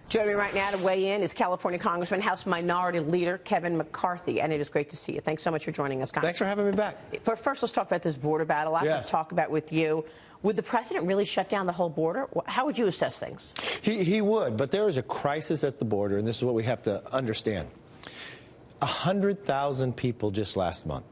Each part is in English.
Joining me right now to weigh in is California Congressman, House Minority Leader Kevin McCarthy, and it is great to see you. Thanks so much for joining us, Congressman. Thanks for having me back. First, let's talk about this border battle. I have to talk about with you. Would the president really shut down the whole border? How would you assess things? He would, but there is a crisis at the border, and this is what we have to understand. 100,000 people just last month.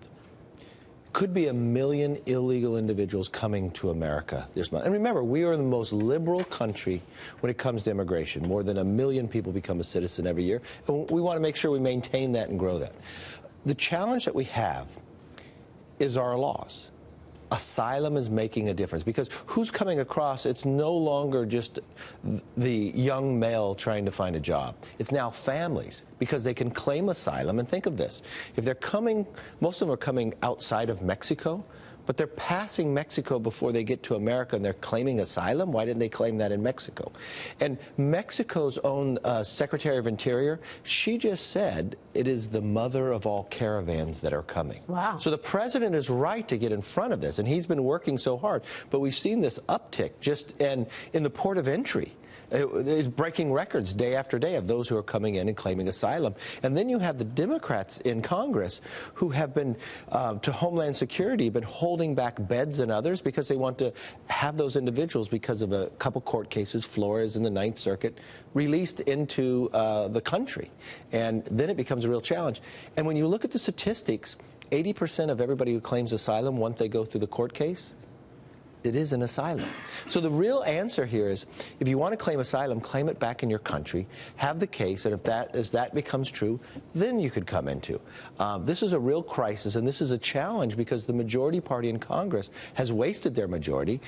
Could be 1 million illegal individuals coming to America this month. And remember, we are the most liberal country when it comes to immigration. More than 1 million people become a citizen every year. And we want to make sure we maintain that and grow that. The challenge that we have is our laws. Asylum is making a difference because who's coming across, it's no longer just the young male trying to find a job. It's now families because they can claim asylum. And think of this. If they're coming, most of them are coming outside of Mexico, but they're passing Mexico before they get to America and they're claiming asylum. Why didn't they claim that in Mexico? And Mexico's own Secretary of Interior, she just said it is the mother of all caravans that are coming. Wow. So the president is right to get in front of this, and he's been working so hard. But we've seen this uptick just in the port of entry. It's breaking records day after day of those who are coming in and claiming asylum. And then you have the Democrats in Congress who have been, to Homeland Security, been holding back beds and others because they want to have those individuals, because of a couple court cases, Flores in the Ninth Circuit, released into the country. And then it becomes a real challenge. And when you look at the statistics, 80% of everybody who claims asylum, once they go through the court case, it is an asylum. So the real answer here is, if you want to claim asylum, claim it back in your country, have the case, and if that becomes true, then you could come into. This is a real crisis, and this is a challenge because the majority party in Congress has wasted their majority.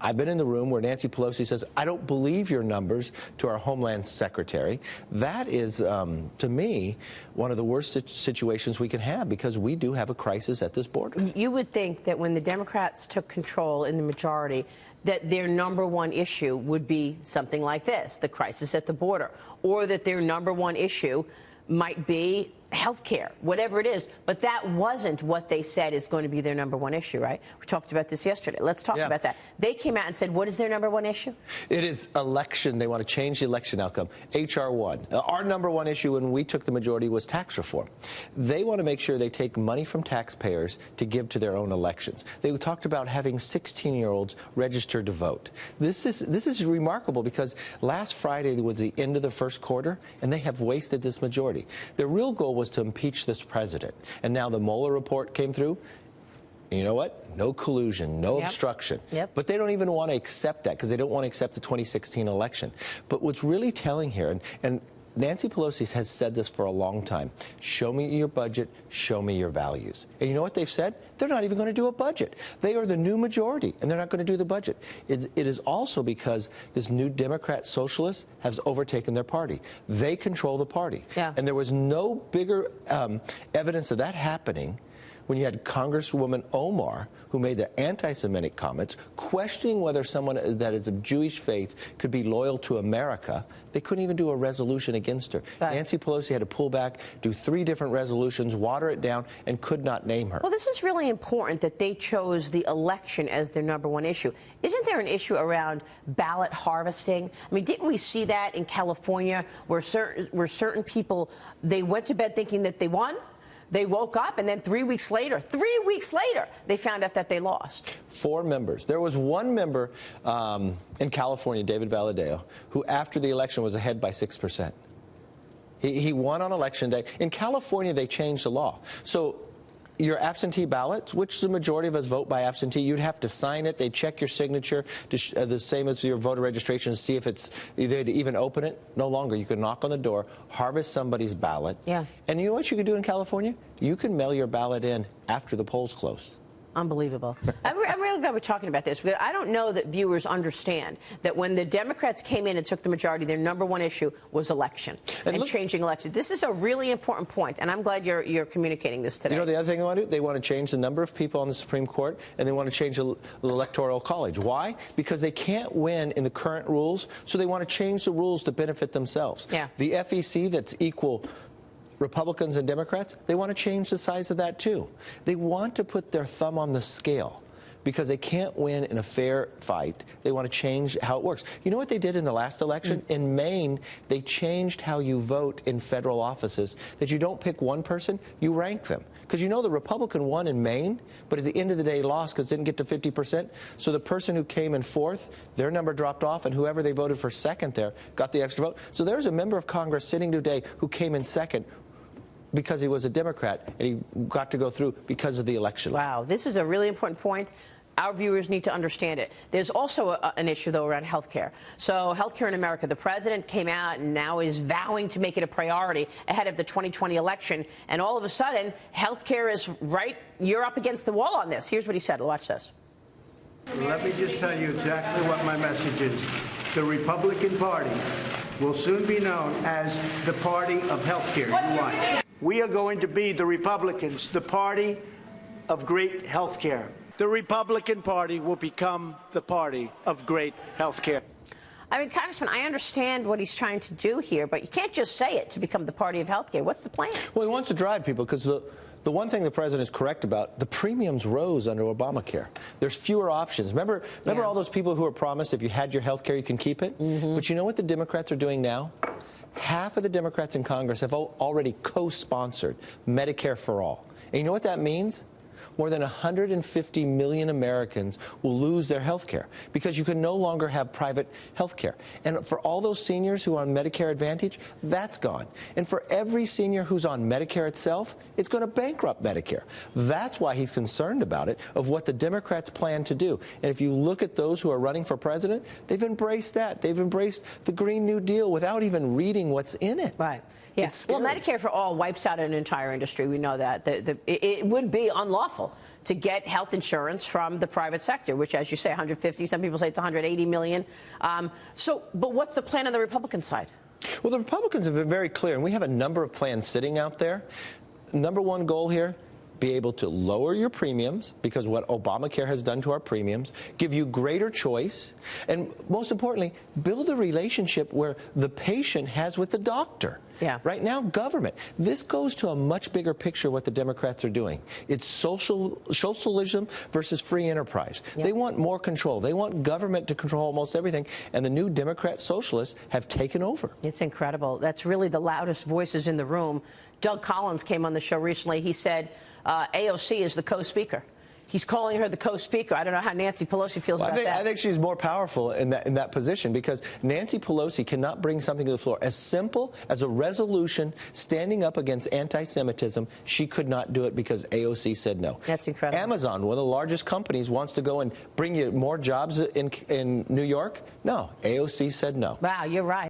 I've been in the room where Nancy Pelosi says, I don't believe your numbers, to our Homeland Secretary. That is, to me, one of the worst situations we can have, because we do have a crisis at this border. You would think that when the Democrats took control in the majority, that their number one issue would be something like this, the crisis at the border, or that their number one issue might be health care, whatever it is. But that wasn't what they said is going to be their number one issue, right? We talked about this yesterday. Let's talk about that. They came out and said, what is their number one issue? It is election. They want to change the election outcome. H.R. 1. Our number one issue when we took the majority was tax reform. They want to make sure they take money from taxpayers to give to their own elections. They talked about having 16-year-olds registered to vote. This is remarkable because last Friday was the end of the first quarter, and they have wasted this majority. Their real goal was to impeach this president. And now the Mueller report came through. And you know what? No collusion, no obstruction. But they don't even want to accept that because they don't want to accept the 2016 election. But what's really telling here, and Nancy Pelosi has said this for a long time, show me your budget, show me your values. And you know what they've said? They're not even going to do a budget. They are the new majority, and they're not going to do the budget. It is also because this new Democrat socialist has overtaken their party. They control the party. And there was no bigger evidence of that happening when you had Congresswoman Omar, who made the anti-Semitic comments, questioning whether someone that is of Jewish faith could be loyal to America. They couldn't even do a resolution against her. Nancy Pelosi had to pull back, do 3 different resolutions, water it down, and could not name her. Well, this is really important that they chose the election as their number one issue. Isn't there an issue around ballot harvesting? I mean, didn't we see that in California where certain people, they went to bed thinking that they won? They woke up, and then 3 weeks later, they found out that they lost. 4 members. There was one member in California, David Valadao, who after the election was ahead by 6%. He won on Election Day. In California, they changed the law. So your absentee ballots, which the majority of us vote by absentee, you'd have to sign it. They'd check your signature, the same as your voter registration, to see if it's, they'd even open it. No longer. You can knock on the door, harvest somebody's ballot. And you know what you can do in California? You can mail your ballot in after the polls close. Unbelievable. I'm really glad we're talking about this, because I don't know that viewers understand that when the Democrats came in and took the majority, their number one issue was election and changing elections. This is a really important point, and I'm glad you're communicating this today. You know the other thing they want to do? They want to change the number of people on the Supreme Court, and they want to change the Electoral College. Why? Because they can't win in the current rules, so they want to change the rules to benefit themselves. The FEC, that's equal Republicans and Democrats, they want to change the size of that too. They want to put their thumb on the scale. because they can't win in a fair fight. They want to change how it works. You know what they did in the last election? In Maine, they changed how you vote in federal offices, that you don't pick one person, you rank them. Because you know the Republican won in Maine, but at the end of the day lost because didn't get to 50%. So the person who came in fourth, their number dropped off, and whoever they voted for second there got the extra vote. So there's a member of Congress sitting today who came in second because he was a Democrat, and he got to go through because of the election. Wow, this is a really important point. Our viewers need to understand it. There's also an issue, though, around health care. So health care in America, the president came out and now is vowing to make it a priority ahead of the 2020 election. And all of a sudden, health care is right. You're up against the wall on this. Here's what he said. Watch this. Let me just tell you exactly what my message is. The Republican Party will soon be known as the party of health care. You watch. We are going to be, the Republicans, the party of great health care. The Republican Party will become the party of great health care. I mean, Congressman, I understand what he's trying to do here, but you can't just say it to become the party of health care. What's the plan? Well, he wants to drive people because the one thing the president is correct about, the premiums rose under Obamacare. There's fewer options. Remember all those people who were promised if you had your health care, you can keep it? But you know what the Democrats are doing now? Half of the Democrats in Congress have already co-sponsored Medicare for All. And you know what that means? More than 150 million Americans will lose their health care because you can no longer have private health care. And for all those seniors who are on Medicare Advantage, that's gone. And for every senior who's on Medicare itself, it's going to bankrupt Medicare. That's why he's concerned about it, of what the Democrats plan to do. And if you look at those who are running for president, they've embraced that. They've embraced the Green New Deal without even reading what's in it. Right. Yeah. Well, Medicare for All wipes out an entire industry. We know that. It would be unlawful to get health insurance from the private sector, which, as you say, 150. Some people say it's 180 million. But what's the plan on the Republican side? Well, the Republicans have been very clear, and we have a number of plans sitting out there. Number one goal here, be able to lower your premiums, because what Obamacare has done to our premiums, give you greater choice, and most importantly, build a relationship where the patient has with the doctor. Yeah. Right now, government. This goes to a much bigger picture of what the Democrats are doing. It's socialism versus free enterprise. Yeah. They want more control. They want government to control almost everything, and the new Democrat socialists have taken over. It's incredible. That's really the loudest voices in the room. Doug Collins came on the show recently. He said AOC is the co-speaker. He's calling her the co-speaker. I don't know how Nancy Pelosi feels about that. I think she's more powerful in that position, because Nancy Pelosi cannot bring something to the floor as simple as a resolution standing up against anti-Semitism. She could not do it because AOC said no. That's incredible. Amazon, one of the largest companies, wants to go and bring you more jobs in New York. No, AOC said no. Wow, you're right.